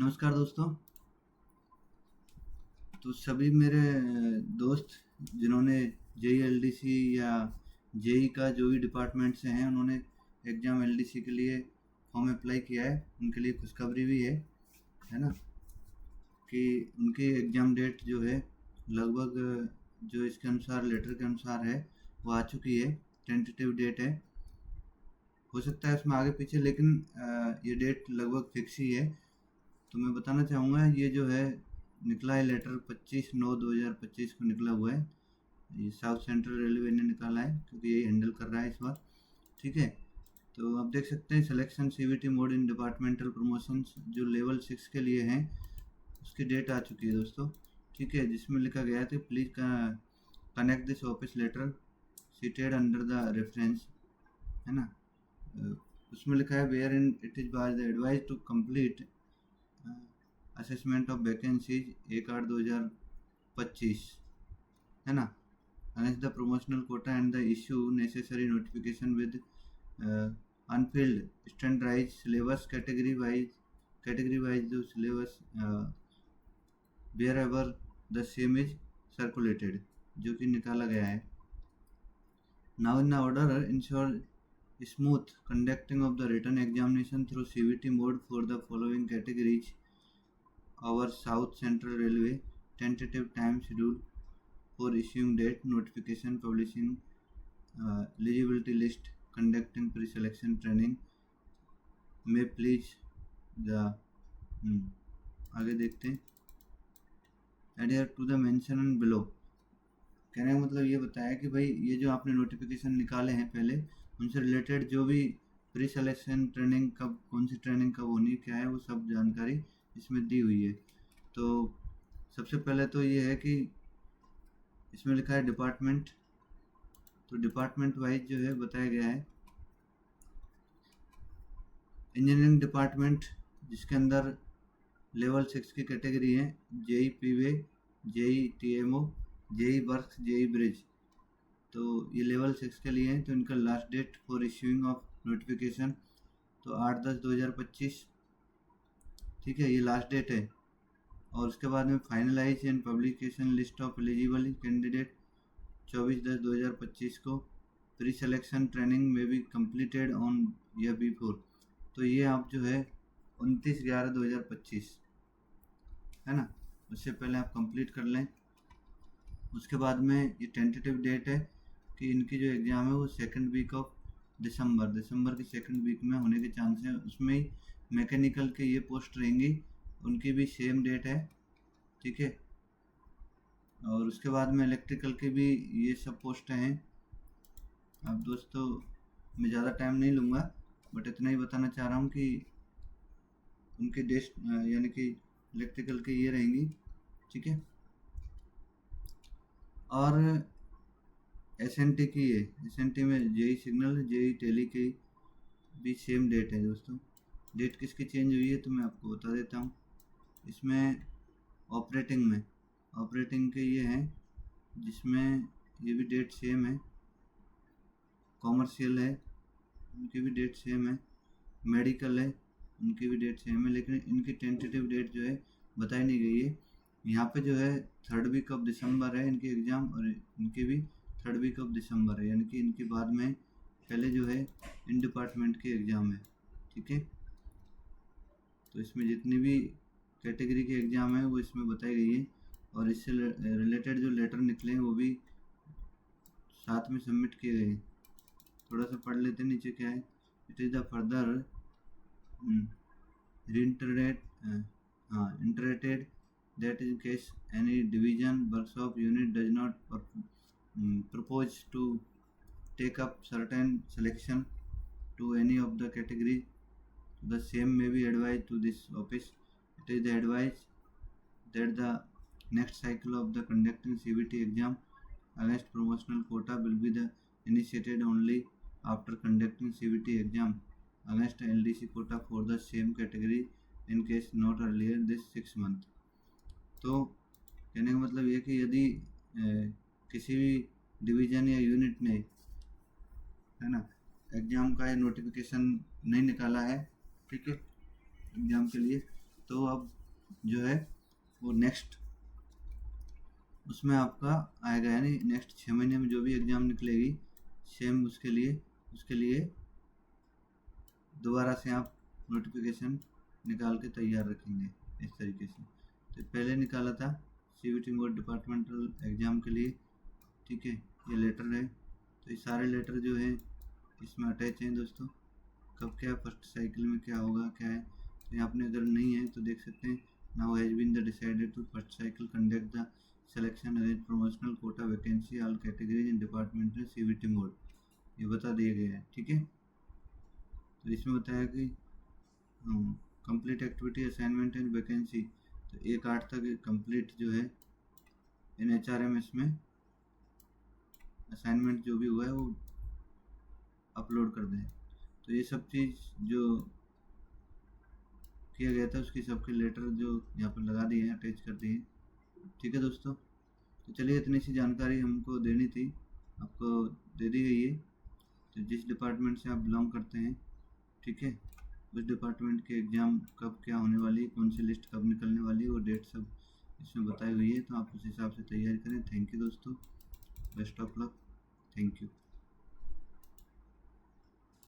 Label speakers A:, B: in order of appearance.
A: नमस्कार दोस्तों। तो सभी मेरे दोस्त जिन्होंने जेई एलडीसी या जेई का जो भी डिपार्टमेंट से हैं उन्होंने एग्ज़ाम एलडीसी के लिए फॉर्म अप्लाई किया है, उनके लिए खुशखबरी भी है ना, कि उनकी एग्ज़ाम डेट जो है लगभग जो इसके अनुसार लेटर के अनुसार है वो आ चुकी है। टेंटेटिव डेट है, हो सकता है उसमें आगे पीछे, लेकिन ये डेट लगभग फिक्स ही है। तो मैं बताना चाहूँगा ये जो है निकला है लेटर 25/9/2025 को निकला हुआ है। ये साउथ सेंट्रल रेलवे ने निकाला है क्योंकि यही हैंडल कर रहा है इस बार। ठीक है, तो आप देख सकते हैं selection CVT mode in departmental promotions जो लेवल 6 के लिए हैं उसकी डेट आ चुकी है दोस्तों। ठीक है, जिसमें लिखा गया था please connect this office letter cited under the reference, है ना। अ, उसमें लिखा है wherein it is by the advice to complete assessment of vacancies 1/8/2025, है ना, against the promotional quota and the issue necessary notification with unfilled standardize syllabus category wise जो syllabus wherever the same is circulated, जो कि निकाला गया है। Now in the order ensure smooth conducting of the written examination through CVT mode for the following categories. Our South Central Railway tentative time schedule for issuing date notification, publishing eligibility list, conducting pre-selection training may please the आगे देखते हैं adhere to the mention below। कहने का मतलब ये बताया कि भाई ये जो आपने नोटिफिकेशन निकाले हैं पहले उनसे रिलेटेड जो भी प्री सिलेक्शन ट्रेनिंग कब, कौन सी ट्रेनिंग कब होनी, क्या है, वो सब जानकारी इसमें दी हुई है। तो सबसे पहले तो ये है कि इसमें लिखा है डिपार्टमेंट, तो डिपार्टमेंट वाइज जो है बताया गया है। इंजीनियरिंग डिपार्टमेंट जिसके अंदर लेवल 6 की कैटेगरी है JE P way, JE TMO, JE works, JE bridge, तो ये लेवल 6 के लिए हैं। तो इनका last date for issuing of notification तो 8/10/2025, ठीक है, ये लास्ट डेट है। और उसके बाद में finalize and publication list of eligible candidate 24/10/2025 को। प्री सिलेक्शन ट्रेनिंग में भी कंप्लीटेड ऑन या बिफोर, तो ये आप जो है 29/11/2025, है ना, उससे पहले आप कंप्लीट कर लें। उसके बाद में ये टेंटेटिव डेट है कि इनकी जो एग्ज़ाम है वो सेकंड वीक ऑफ दिसंबर के सेकंड वीक में होने के चांस हैं। उसमें ही मैकेनिकल के ये पोस्ट रहेंगी, उनकी भी सेम डेट है, ठीक है। और उसके बाद में इलेक्ट्रिकल के भी ये सब पोस्टें हैं। अब दोस्तों मैं ज़्यादा टाइम नहीं लूँगा, बट इतना ही बताना चाह रहा हूँ कि उनके डेट यानी कि इलेक्ट्रिकल के ये रहेंगी, ठीक है। और एसएनटी की है, एसएनटी में जेई सिग्नल, जेई टेली की भी सेम डेट है दोस्तों। डेट किसकी चेंज हुई है तो मैं आपको बता देता हूँ। इसमें ऑपरेटिंग के ये हैं जिसमें ये भी डेट सेम है। कॉमर्शियल है, उनकी भी डेट सेम है। मेडिकल है, उनकी भी डेट सेम है, लेकिन इनकी टेंटेटिव डेट जो है बताई नहीं गई है। यहाँ पे जो है 3rd वीक ऑफ दिसंबर है इनकी एग्ज़ाम, और इनकी भी 3rd वीक ऑफ दिसंबर है, यानी कि इनके बाद में पहले जो है इन डिपार्टमेंट की एग्ज़ाम है, ठीक है। तो इसमें जितनी भी कैटेगरी की एग्ज़ाम है वो इसमें बताई गई है, और इससे रिलेटेड जो लेटर निकले हैं वो भी साथ में सबमिट किए गए हैं। थोड़ा सा पढ़ लेते हैं नीचे क्या है। It is the further iterated that in case any division workshop unit does not propose to take up certain selection to any of the categories, the same may be advised to this office. It is the advice that the next cycle of the conducting CVT exam against promotional quota will be the initiated only after conducting CVT exam against LDC quota for the same category in case not earlier this 6 month। तो कहने का मतलब ये कि यदि किसी भी division या यूनिट ने, है ना, एग्ज़ाम का नोटिफिकेशन नहीं निकाला है, ठीक है, एग्ज़ाम के लिए, तो अब जो है वो नेक्स्ट उसमें आपका आएगा, यानी नेक्स्ट 6 महीने में जो भी एग्ज़ाम निकलेगी सेम उसके लिए दोबारा से आप नोटिफिकेशन निकाल के तैयार रखेंगे इस तरीके से। तो पहले निकाला था सीबीटी मोड डिपार्टमेंटल एग्ज़ाम के लिए, ठीक है, ये लेटर है। तो ये सारे लेटर जो है इसमें अटैच हैं दोस्तों। कब क्या फर्स्ट साइकिल में क्या होगा क्या है, तो यहाँ आपने अगर नहीं है तो देख सकते हैं। Now has been the decided to first cycle conduct the selection arrange promotional quota vacancy all categories in departmental CBT mode, ये बता दिए गए हैं, ठीक है। तो इसमें बताया कि complete activity assignment and vacancy, तो 1/8 तक कंप्लीट जो है इन HRMS में असाइनमेंट जो भी हुआ है वो अपलोड कर दें। तो ये सब चीज़ जो किया गया था उसकी सबके लेटर जो यहाँ पर लगा दिए हैं, अटैच कर दिए हैं, ठीक है दोस्तों। तो चलिए इतनी सी जानकारी हमको देनी थी, आपको दे दी गई है। तो जिस डिपार्टमेंट से आप बिलोंग करते हैं, ठीक है, उस डिपार्टमेंट के एग्ज़ाम कब क्या होने वाली है, कौन सी लिस्ट कब निकलने वाली है, वो डेट सब इसमें बताई हुई है। तो आप उस हिसाब से तैयारी करें। थैंक यू दोस्तों, best of luck, thank you.